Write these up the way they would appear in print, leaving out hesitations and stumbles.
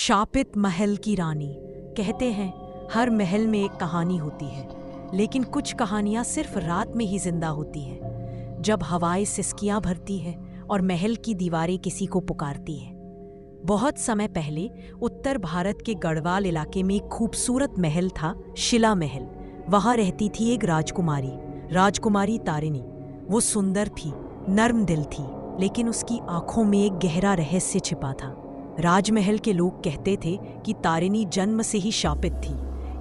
शापित महल की रानी। कहते हैं हर महल में एक कहानी होती है, लेकिन कुछ कहानियां सिर्फ रात में ही जिंदा होती हैं, जब हवाएं सिसकियां भरती है और महल की दीवारें किसी को पुकारती है। बहुत समय पहले उत्तर भारत के गढ़वाल इलाके में एक खूबसूरत महल था, शिला महल। वहां रहती थी एक राजकुमारी तारिणी। वो सुंदर थी, नर्म दिल थी, लेकिन उसकी आंखों में एक गहरा रहस्य छिपा था। राजमहल के लोग कहते थे कि तारिणी जन्म से ही शापित थी।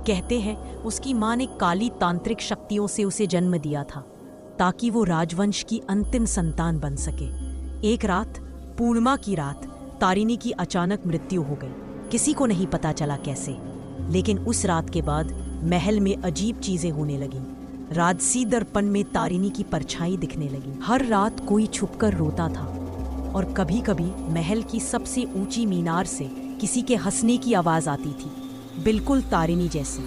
कहते हैं उसकी मां ने काली तांत्रिक शक्तियों से उसे जन्म दिया था, ताकि वो राजवंश की अंतिम संतान बन सके। एक रात, पूर्णिमा की रात, तारिणी की अचानक मृत्यु हो गई। किसी को नहीं पता चला कैसे, लेकिन उस रात के बाद महल में अजीब चीजें होने लगीं। राजसी दर्पण में तारिणी की परछाई दिखने लगी। हर रात कोई छुपकर रोता था, और कभी कभी महल की सबसे ऊंची मीनार से किसी के हंसने की आवाज आती थी, बिल्कुल तारिणी जैसी।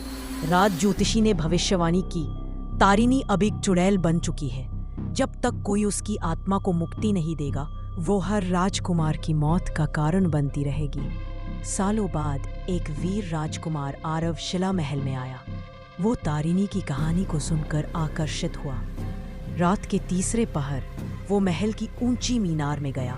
राज ज्योतिषी ने भविष्यवाणी की, तारिणी अब एक चुड़ैल बन चुकी है। जब तक कोई उसकी आत्मा को मुक्ति नहीं देगा, वो हर राजकुमार की मौत का कारण बनती रहेगी। सालों बाद एक वीर राजकुमार आरव शिला महल में आया। वो तारिणी की कहानी को सुनकर आकर्षित हुआ। रात के तीसरे पहर वो महल की ऊंची मीनार में गया,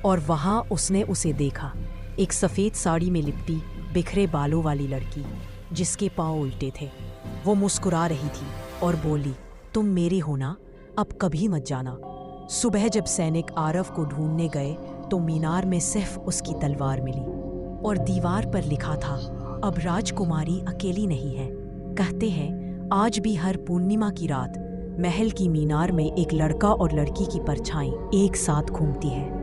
और वहां उसने उसे देखा, एक सफेद साड़ी में लिपटी बिखरे बालों वाली लड़की, जिसके पांव उल्टे थे। वो मुस्कुरा रही थी और बोली, तुम मेरे हो ना, अब कभी मत जाना। सुबह जब सैनिक आरव को ढूंढने गए तो मीनार में सिर्फ उसकी तलवार मिली, और दीवार पर लिखा था, अब राजकुमारी अकेली नहीं है। कहते हैं आज भी हर पूर्णिमा की रात महल की मीनार में एक लड़का और लड़की की परछाई एक साथ घूमती है।